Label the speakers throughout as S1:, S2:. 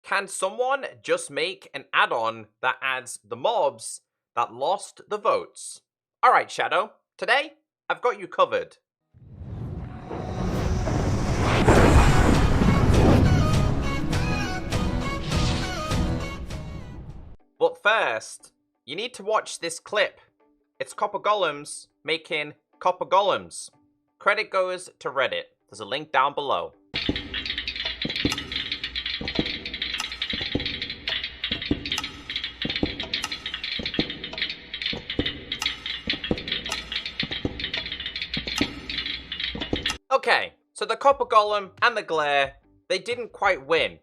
S1: Can someone just make an add-on that adds the mobs that lost the votes? Alright, Shadow, today I've got you covered. But first, you need to watch this clip. It's Copper Golems making Copper Golems. Credit goes to Reddit. There's a link down below. Okay, so the Copper Golem and the Glare, they didn't quite win.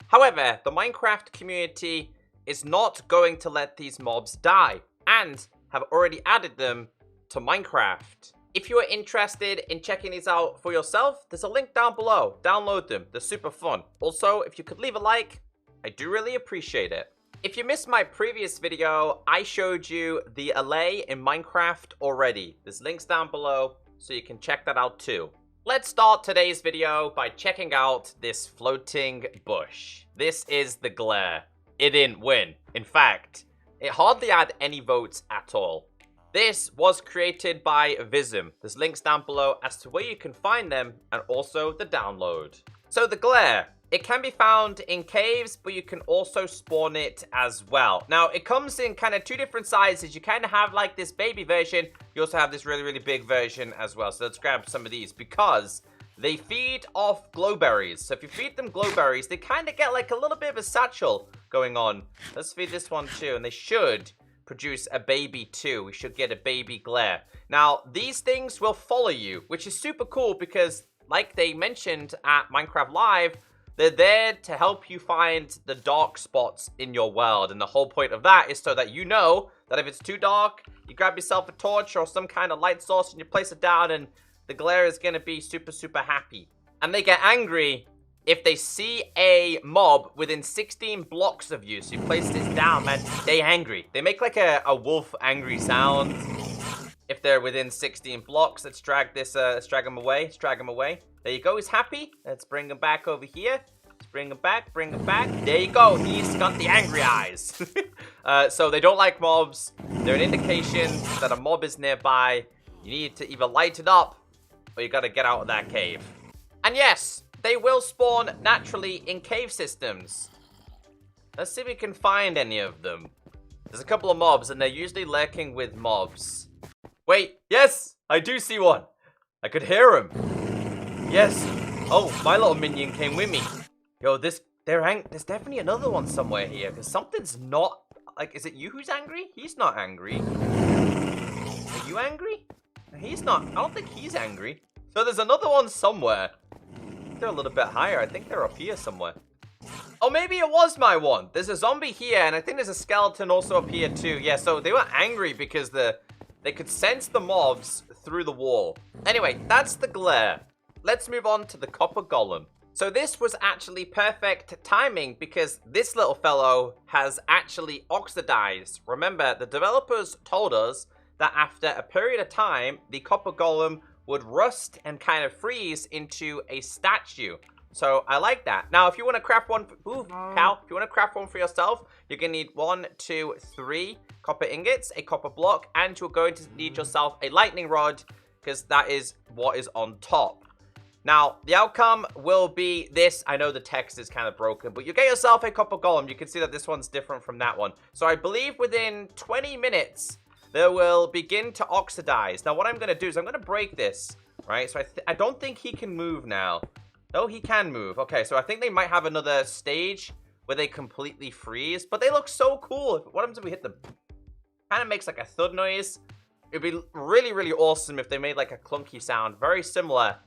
S1: However, the Minecraft community is not going to let these mobs die, and have already added them to Minecraft. If you are interested in checking these out for yourself, there's a link down below. Download them, they're super fun. Also, if you could leave a like, I do really appreciate it. If you missed my previous video, I showed you the Allay in Minecraft already. There's links down below, so you can check that out too. Let's start today's video by checking out this floating bush. This is the Glare. It didn't win. In fact, it hardly had any votes at all. This was created by Vism. There's links down below as to where you can find them and also the download. So the Glare, it can be found in caves, but you can also spawn it as well. Now, it comes in kind of two different sizes. You kind of have like this baby version. You also have this really, really big version as well. So let's grab some of these because they feed off glowberries. So if you feed them glowberries, they kind of get like a little bit of a satchel going on. Let's feed this one too, and they should produce a baby too. We should get a baby Glare. Now, these things will follow you, which is super cool because like they mentioned at Minecraft Live, they're there to help you find the dark spots in your world. And the whole point of that is so that you know that if it's too dark, you grab yourself a torch or some kind of light source and you place it down, and the Glare is going to be super, super happy. And they get angry if they see a mob within 16 blocks of you. So you place this down, man, they angry. They make like a wolf angry sound if they're within 16 blocks. Let's drag this, let's drag him away. Let's drag him away. There you go, he's happy. Let's bring him back over here. Let's bring him back, bring him back. There you go, he's got the angry eyes. So they don't like mobs. They're an indication that a mob is nearby. You need to either light it up, or you gotta get out of that cave. And yes, they will spawn naturally in cave systems. Let's see if we can find any of them. There's a couple of mobs, and they're usually lurking with mobs. Wait, yes, I do see one. I could hear him. Yes. Oh, my little minion came with me. Yo, there's definitely another one somewhere here, because something's not, like, is it you who's angry? He's not angry. Are you angry? He's not. I don't think he's angry. So there's another one somewhere. They're a little bit higher. I think they're up here somewhere. Oh, maybe it was my one. There's a zombie here, and I think there's a skeleton also up here too. Yeah, so they were angry because they could sense the mobs through the wall. Anyway, that's the Glare. Let's move on to the Copper Golem. So this was actually perfect timing because this little fellow has actually oxidized. Remember, the developers told us that after a period of time, the Copper Golem would rust and kind of freeze into a statue. So I like that. Now, if you want to craft one, if you want to craft one for yourself, you're going to need 1, 2, 3 copper ingots, a copper block, and you're going to need yourself a lightning rod because that is what is on top. Now, the outcome will be this. I know the text is kind of broken, but you get yourself a Copper Golem. You can see that this one's different from that one. So I believe within 20 minutes, they will begin to oxidize. Now, what I'm going to do is I'm going to break this, right? So I don't think he can move now. No, he can move. Okay, so I think they might have another stage where they completely freeze, but they look so cool. What happens if we hit them? Kind of makes like a thud noise. It'd be really, really awesome if they made like a clunky sound, very similar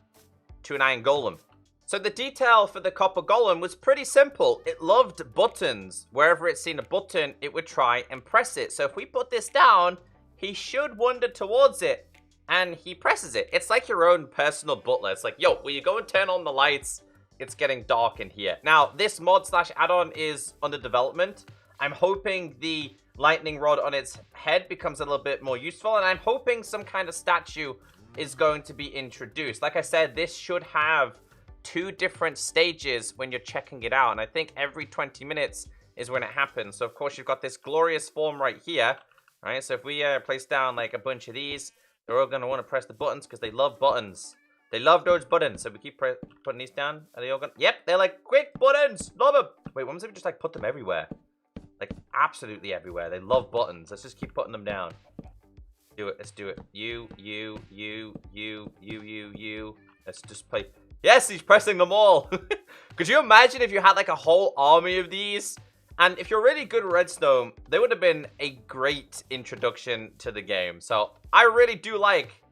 S1: to an iron golem. So the detail for the Copper Golem was pretty simple. It loved buttons. Wherever it's seen a button, it would try and press it. So if we put this down, he should wander towards it, and he presses it. It's like your own personal butler. It's like, yo, will you go and turn on the lights? It's getting dark in here. Now, this mod slash add-on is under development. I'm hoping the lightning rod on its head becomes a little bit more useful, and I'm hoping some kind of statue is going to be introduced. Like I said, this should have 2 different stages when you're checking it out. And I think every 20 minutes is when it happens. So, of course, you've got this glorious form right here. Right? So if we place down, like, a bunch of these, they're all going to want to press the buttons because they love buttons. They love those buttons. So we keep putting these down. Are they all going to... Yep, they're like, quick buttons. Love them. Wait, what happens if we just, like, put them everywhere? Like, absolutely everywhere. They love buttons. Let's just keep putting them down. Do it. Let's do it. You. Let's just play. Yes, he's pressing them all. Could you imagine if you had, like, a whole army of these? And if you're really good at Redstone, they would have been a great introduction to the game. So, I really do like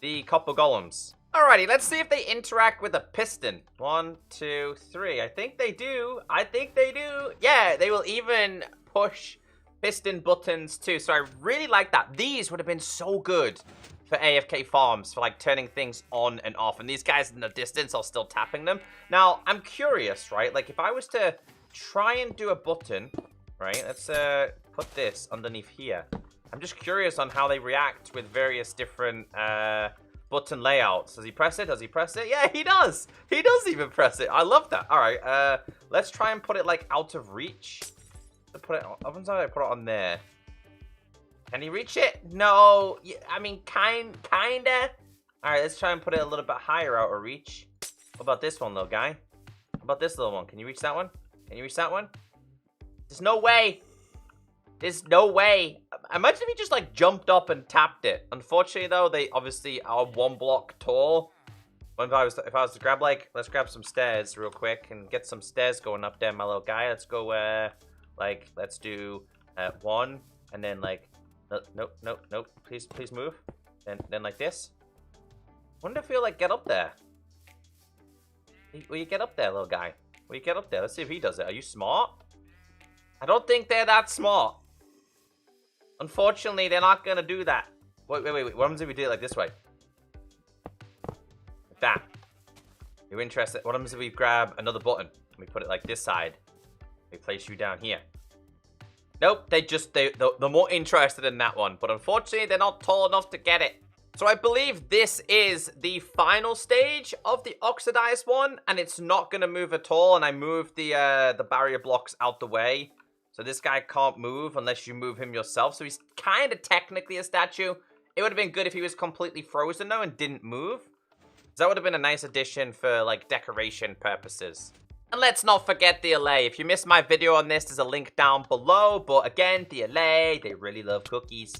S1: the Copper Golems. Alrighty, let's see if they interact with a piston. 1, 2, 3. I think they do. Yeah, they will even push piston buttons too. So I really like that. These would have been so good for AFK farms, for like turning things on and off. And these guys in the distance are still tapping them. Now, I'm curious, right? Like if I was to try and do a button, right? Let's put this underneath here. I'm just curious on how they react with various different button layouts. Does he press it? Does he press it? Yeah, he does. He does even press it. I love that. All right, let's try and put it like out of reach. Put it. I put it on there. Can he reach it? No. I mean, kinda. All right, let's try and put it a little bit higher out of reach. What about this one, little guy? What about this little one? Can you reach that one? Can you reach that one? There's no way. There's no way. Imagine if he just like jumped up and tapped it. Unfortunately, though, they obviously are 1 block tall. If I was to grab like, let's grab some stairs real quick and get some stairs going up there, my little guy. Let's go like let's do 1 and then like nope. Please move. Then like this. Wonder if he'll like get up there. Will you get up there, little guy? Will you get up there? Let's see if he does it. Are you smart? I don't think they're that smart. Unfortunately, they're not gonna do that. Wait. What happens if we do it like this way? Like that. You're interested? What happens if we grab another button? We put it like this side. We place you down here. Nope, they're more interested in that one. But unfortunately, they're not tall enough to get it. So I believe this is the final stage of the oxidized one. And it's not gonna move at all. And I moved the barrier blocks out the way. So this guy can't move unless you move him yourself. So he's kind of technically a statue. It would have been good if he was completely frozen, though, and didn't move. So that would have been a nice addition for, like, decoration purposes. And let's not forget the Allay. If you missed my video on this, there's a link down below. But again, the Allay, they really love cookies.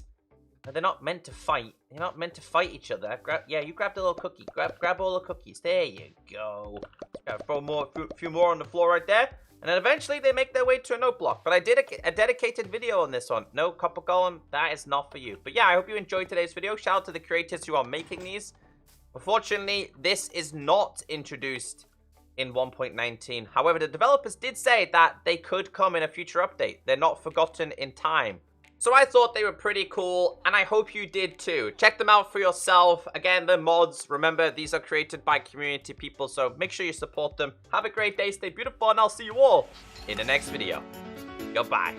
S1: And they're not meant to fight. They're not meant to fight each other. Yeah, you grab the little cookie. Grab all the cookies. There you go. Throw a few more on the floor right there. And then eventually they make their way to a note block. But I did a dedicated video on this one. No, Copper Golem, that is not for you. But yeah, I hope you enjoyed today's video. Shout out to the creators who are making these. Unfortunately, this is not introduced in 1.19. However, the developers did say that they could come in a future update. They're not forgotten in time. So I thought they were pretty cool, and I hope you did too. Check them out for yourself. Again, they're mods. Remember, these are created by community people, so make sure you support them. Have a great day, stay beautiful, and I'll see you all in the next video. Goodbye.